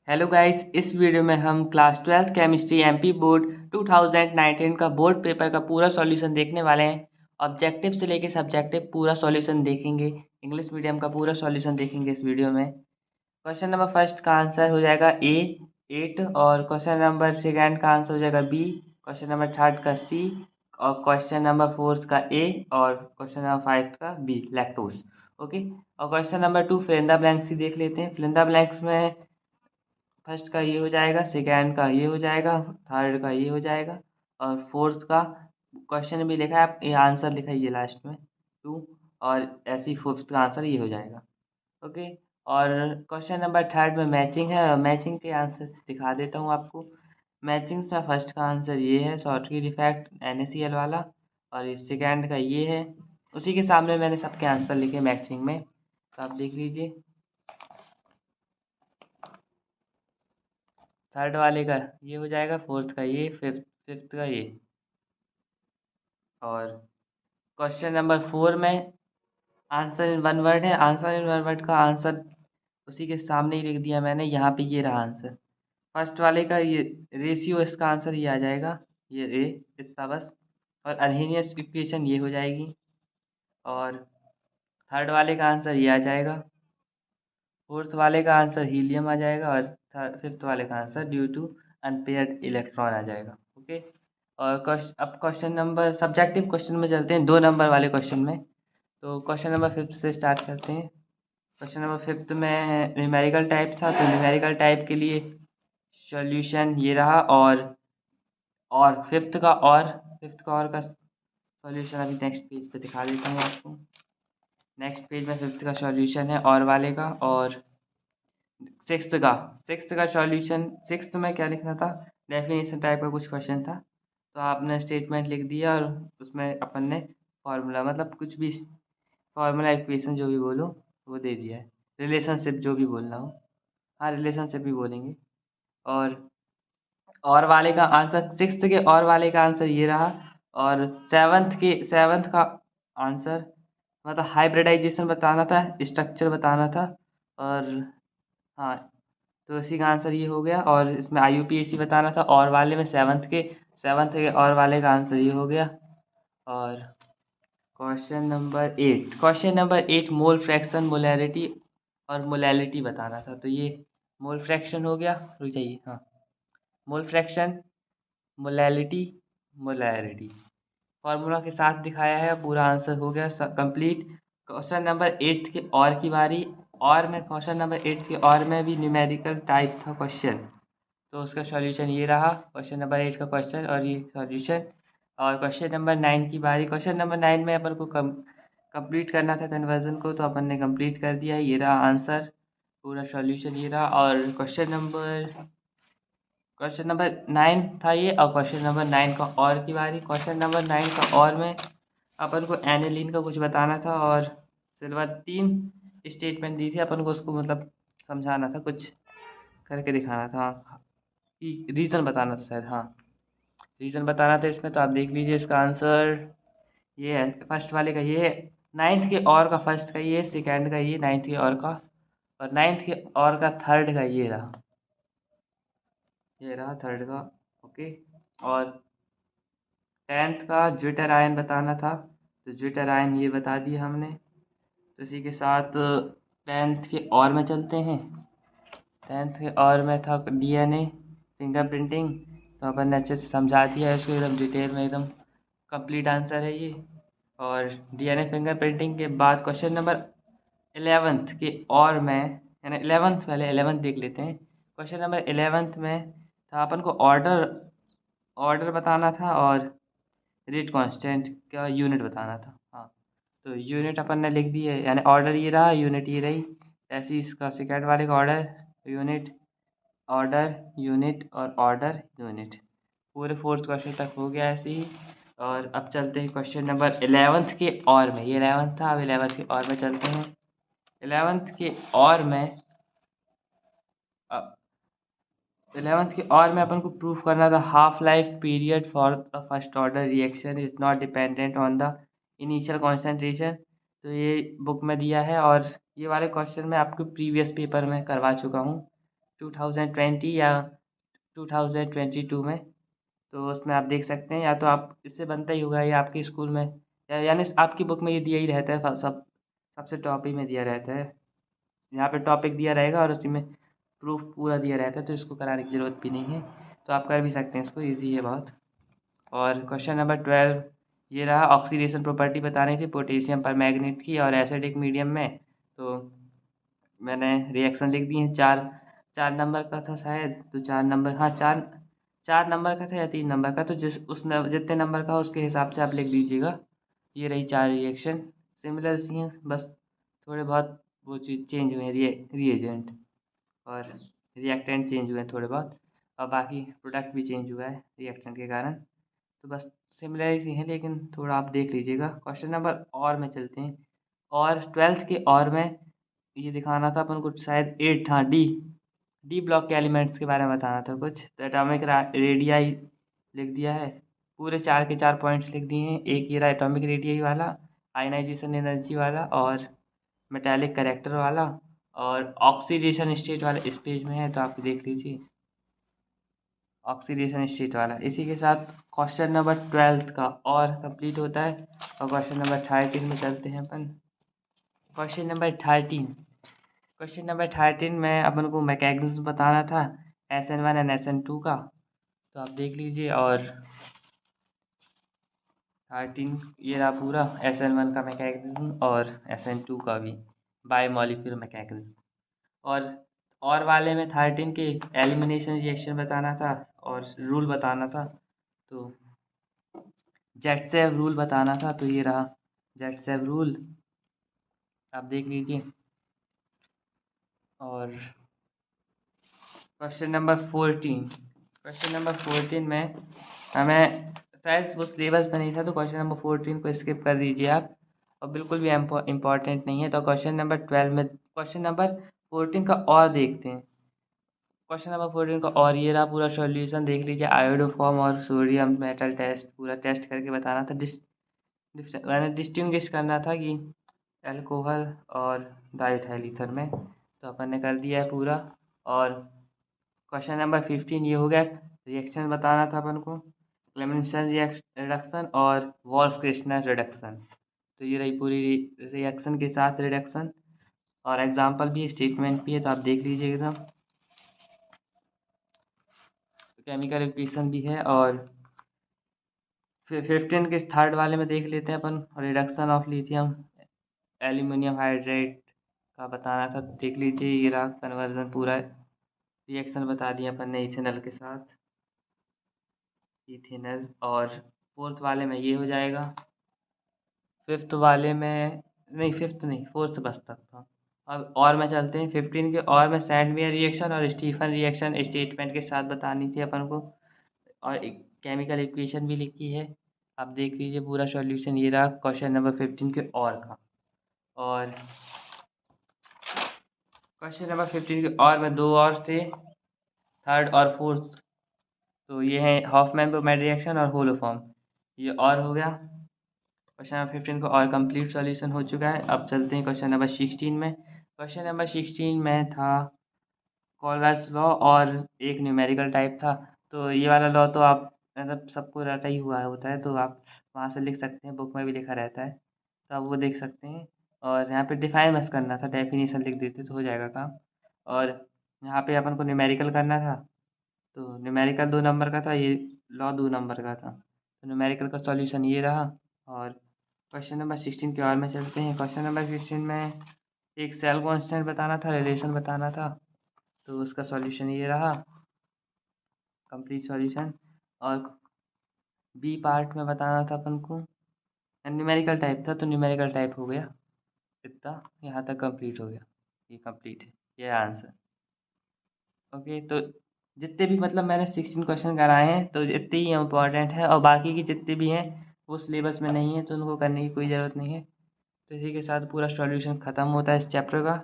Hello guys, इस video में हम class 12th chemistry MP board 2019 का बोर्ड पेपर का पूरा सॉल्यूशन देखने वाले हैं। ऑब्जेक्टिव से लेके सब्जेक्टिव पूरा सॉल्यूशन देखेंगे। इंग्लिश मीडियम का पूरा सॉल्यूशन देखेंगे इस वीडियो में। क्वेश्चन नंबर फर्स्ट का आंसर हो जाएगा ए 8 और क्वेश्चन नंबर सेकेंड का आंसर हो जाएगा बी, क्वेश्चन नंबर थर्ड का सी और क्वेश्चन नंबर फोर्थ का ए और क्वेश्चन नंबर फाइव का बी लैक्टोज। ओके, और question number 2 fill in the blanks ही देख लेते हैं। फिल इन द ब्लैंक्स में फर्स्ट का ये हो जाएगा, सेकंड का ये हो जाएगा, थर्ड का ये हो जाएगा और फोर्थ का क्वेश्चन भी लिखा है, आप ये आंसर लिखाइए लास्ट में 2 और ऐसे ही फिफ्थ का आंसर ये हो जाएगा। ओके, और क्वेश्चन नंबर थर्ड में मैचिंग है और मैचिंग के आंसर दिखा देता हूँ आपको। मैचिंग में फर्स्ट का आंसर ये है, शॉर्टकी इफेक्ट NaCl वाला, और इस सेकंड का ये है। उसी के सामने मैंने सबके आंसर लिखे मैचिंग में, तो आप देख लीजिए। थर्ड वाले का ये हो जाएगा, फोर्थ का ये, फिफ्थ फिफ्थ का ये। और क्वेश्चन नंबर 4 में आंसर इन वन वर्ड है। आंसर इन वन वर्ड का आंसर उसी के सामने ही लिख दिया मैंने, यहाँ पे ये रहा आंसर। फर्स्ट वाले का ये रेशियो, इसका आंसर ये आ जाएगा, ये ए, इतना बस। और अर्हेनियस इक्वेशन ये हो जाएगी। और थर्ड वाले का आंसर ये आ जाएगा। फोर्थ वाले का आंसर हीलियम आ जाएगा और फिफ्थ वाले का answer due to unpaired electron आ जाएगा। ओके, और अब क्वेश्चन नंबर सब्जेक्टिव क्वेश्चन में चलते हैं, 2 नंबर वाले क्वेश्चन में। तो क्वेश्चन नंबर फिफ्थ से स्टार्ट करते हैं। क्वेश्चन नंबर फिफ्थ में न्यूमेरिकल टाइप था, तो न्यूमेरिकल टाइप के लिए सॉल्यूशन ये रहा। और फिफ्थ का और का सॉल्यूशन अभी नेक्स्ट पेज पे दिखा देता हूँ आपको। नेक्स्ट पेज में फिफ्थ का सॉल्यूशन है और वाले का। और सिक्स्थ का सॉल्यूशन, सिक्स्थ में क्या लिखना था, डेफिनेशन टाइप का कुछ क्वेश्चन था। तो आपने स्टेटमेंट लिख दिया और उसमें अपन ने फार्मूला, मतलब कुछ भी फार्मूला इक्वेशन जो भी बोलो वो दे दिया है। रिलेशनशिप जो भी बोलना हो, हाँ रिलेशनशिप भी बोलेंगे। और वाले का आंसर, सिक्स्थ के और वाले का आंसर ये रहा। और सेवन्थ का आंसर मतलब हाइब्रिडाइजेशन बताना था, स्ट्रक्चर बताना था। और हाँ, तो इसी का आंसर ये हो गया। और इसमें IUPAC बताना था, और वाले में सेवन्थ के और वाले का आंसर ये हो गया। और question number 8 mole fraction, molarity और मोलैलिटी बताना था। तो ये मोल फ्रैक्शन हो गया, रुक जाइए, हाँ, mole fraction, molality, molarity formula के साथ दिखाया है। पूरा आंसर हो गया कंप्लीट। क्वेश्चन नंबर 8 के और की बारी। और में क्वेश्चन नंबर 8 के और में भी न्यूमेरिकल टाइप था क्वेश्चन, तो उसका सॉल्यूशन ये रहा, क्वेश्चन नंबर 8 का क्वेश्चन और ये सॉल्यूशन। और क्वेश्चन नंबर 9 की बारी। क्वेश्चन नंबर 9 में अपन को कंप्लीट करना था कन्वर्जन को, तो अपन ने कंप्लीट कर दिया, ये रहा आंसर, पूरा सॉल्यूशन ये रहा। और क्वेश्चन नंबर 9 था ये, और क्वेश्चन नंबर 9 का और की बारी। क्वेश्चन नंबर 9 का और में अपन को एनिलीन का कुछ बताना था और सिल्वर 3 स्टेटमेंट दी थी अपन को, उसको मतलब समझाना था, कुछ करके दिखाना था, रीज़न बताना था शायद, हाँ रीज़न बताना था इसमें। तो आप देख लीजिए, इसका आंसर ये है, फर्स्ट वाले का ये है, नाइन्थ के और का फर्स्ट का ये, सेकंड का ये नाइन्थ के और का, और नाइन्थ के और का थर्ड का ये रहा थर्ड का। ओके, और टेंथ का ज्विटर आयन बताना था, तो ज्विटर आयन ये बता दिया हमने। तो इसी के साथ टेंथ के और में चलते हैं। टेंथ के और में था DNA फिंगरप्रिंटिंग, तो अपन ने अच्छे से समझा दिया है इसको, एकदम डिटेल में, एकदम कंप्लीट आंसर है ये। और DNA फिंगरप्रिंटिंग के बाद क्वेश्चन नंबर 11th के और में, यानी 11th, पहले 11th देख लेते हैं। क्वेश्चन नंबर 11th में था अपन को ऑर्डर ऑर्डर बताना था और रेट कांस्टेंट का यूनिट बताना था। हाँ, तो यूनिट अपन ने लिख दी है, यानी ऑर्डर ये रहा, यूनिट ये रही। ऐसे ही इसका सेकेंड वाले का ऑर्डर यूनिट और ऑर्डर यूनिट, पूरे फोर्थ क्वेश्चन तक हो गया ऐसे ही। और अब चलते हैं क्वेश्चन नंबर 11th के और में। ये 11th था, अब 11th के और में चलते हैं। 11th के और में 11th के और में अपन को प्रूफ करना था, half life period for the first order reaction is not dependent on the initial concentration. तो ये बुक में दिया है, और ये वाले क्वेश्चन मैं आपके प्रीवियस पेपर में करवा चुका हूँ, 2020 या 2022 में। तो उसमें आप देख सकते हैं, या तो आप इससे बनता ही होगा, या आपके स्कूल में या यानी आपकी बुक में ये दिया ही रहता है, सबसे टॉप ही में दिया रहता है। यहाँ पे टॉपिक दिया रहेगा और उसी में प्रूफ पूरा दिया रहता है, तो इसको कराने की ज़रूरत भी नहीं है। तो आप कर भी सकते हैं इसको, ईजी है बहुत। और क्वेश्चन नंबर 12 ये रहा, ऑक्सीडेशन प्रॉपर्टी बतानी थी पोटेशियम पर मैग्नेट की और एसिडिक मीडियम में। तो मैंने रिएक्शन लिख दी है, चार चार नंबर का था शायद, तो 4 नंबर, हाँ 4 नंबर का था या 3 नंबर का, तो जितने नंबर का हो उसके हिसाब से आप लिख दीजिएगा। ये रही 4 रिएक्शन, सिमिलर सी हैं, बस थोड़े बहुत वो चीज़ चेंज हुए हैं, रिएजेंट और रिएक्टेंट चेंज हुए हैं थोड़े बहुत, और बाकी प्रोडक्ट भी चेंज हुआ है रिएक्टेंट के कारण। तो बस सिमिलर ही सी हैं, लेकिन थोड़ा आप देख लीजिएगा। क्वेश्चन नंबर और में चलते हैं। और 12th के और में ये दिखाना था अपन को शायद 8, हाँ डी ब्लॉक के एलिमेंट्स के बारे में बताना था कुछ। तो एटॉमिक रेडियाई लिख दिया है, पूरे 4 के 4 पॉइंट्स लिख दिए हैं। एक ये रहा एटॉमिक रेडियाई वाला, आयनाइजेशन एनर्जी वाला, और मेटालिक करेक्टर वाला, और ऑक्सीडेशन स्टेट वाला इस पेज में है, तो आप देख लीजिए ऑक्सीडेशन स्टेट वाला। इसी के साथ क्वेश्चन नंबर 12th का और कंप्लीट होता है। और क्वेश्चन नंबर 13 में चलते हैं अपन। क्वेश्चन नंबर 13 में अपन को मैकेनिज्म बताना था SN1 एंड SN2 का, तो आप देख लीजिए। और 13 ये रहा पूरा, SN1 का मैकेनिज्म और SN2 का भी, बायोमॉलिक्यूलर मैकेनिज्म। और वाले में 13 के एलिमिनेशन रिएक्शन बताना था और रूल बताना था, तो जेटसेव रूल बताना था। तो ये रहा जेटसेव रूल, आप देख लीजिए। और क्वेश्चन नंबर 14 में हमें शायद वो सिलेबस में नहीं था, तो क्वेश्चन नंबर 14 को स्किप कर दीजिए आप, और बिल्कुल भी इम्पोर्टेंट नहीं है। तो क्वेश्चन नंबर 12 में क्वेश्चन नंबर 14 का और देखते हैं। क्वेश्चन नंबर 14 का और ये रहा पूरा सॉल्यूशन, देख लीजिए। आयोडोफॉर्म और सोडियम मेटल टेस्ट पूरा टेस्ट करके बताना था। मैंने डिस्टिंग्विश करना था कि अल्कोहल और डाइथाइल ईथर में, तो अपन ने कर दिया है पूरा। और क्वेश्चन नंबर 15 ये हो गया, रिएक्शन बताना था अपन को, क्लेमेंसन रिडक्शन और वॉल्फ क्रिस्टनर रिडक्शन। तो ये रही पूरी रिएक्शन के साथ रिडक्शन, और एग्जाम्पल भी स्टेटमेंट भी है, तो आप देख लीजिए एकदम। केमिकल इक्वेशन भी है। और फिर 15 के थर्ड वाले में देख लेते हैं अपन, reduction of lithium aluminium hydrate का बताना था। देख लीजिए, ये रहा कन्वर्जन, पूरा रिएक्शन बता दिया अपन ने इथेनॉल के साथ, इथेनॉल। और फोर्थ वाले में ये हो जाएगा। फिफ्थ वाले में नहीं, फिफ्थ नहीं, फोर्थ बस तक था। अब और में चलते हैं 15 के और में, सैंडवियर रिएक्शन और स्टीफन रिएक्शन स्टेटमेंट के साथ बतानी थी अपन को, और एक केमिकल इक्वेशन भी लिखी है। आप देख लीजिए पूरा सॉल्यूशन, ये रहा क्वेश्चन नंबर 15 के और का। और क्वेश्चन नंबर 15 के और में 2 और थे, थर्ड और फोर्थ। तो ये है हॉफमैन बोमेड रिएक्शन और होलोफॉर्म, ये और हो गया। क्वेश्चन नंबर 15 का और कंप्लीट सॉल्यूशन हो चुका है। अब चलते हैं क्वेश्चन नंबर 16 में। क्वेश्चन नंबर 16 में था कॉलराज लॉ और एक न्यूमेरिकल टाइप था। तो ये वाला लॉ तो आप मतलब सबको रटा ही हुआ होता है, तो आप वहाँ से लिख सकते हैं, बुक में भी लिखा रहता है, तो आप वो देख सकते हैं। और यहाँ पे डिफाइन बस करना था, डेफिनेशन लिख देते तो हो जाएगा काम। और यहाँ पे अपन को न्यूमेरिकल करना था, तो न्यूमेरिकल 2 नंबर का था, ये लॉ 2 नंबर का था। तो न्यूमेरिकल का सॉल्यूशन ये रहा। और क्वेश्चन नंबर 16 के और में चलते हैं। क्वेश्चन नंबर 16 में एक सेल कांस्टेंट बताना था, रिलेशन बताना था, तो उसका सॉल्यूशन ये रहा, कंप्लीट सॉल्यूशन। और बी पार्ट में बताना था अपन को, न्यूमेरिकल टाइप था, तो न्यूमेरिकल टाइप हो गया। इतना यहाँ तक कंप्लीट हो गया, ये कंप्लीट है, ये आंसर। ओके, तो जितने भी मतलब मैंने 16 क्वेश्चन कराए हैं, तो इतने ही इम्पोर्टेंट है, और बाकी की जितने भी हैं वो सिलेबस में नहीं है, तो उनको करने की कोई ज़रूरत नहीं है। तो इसी के साथ पूरा सॉल्यूशन ख़त्म होता है इस चैप्टर का।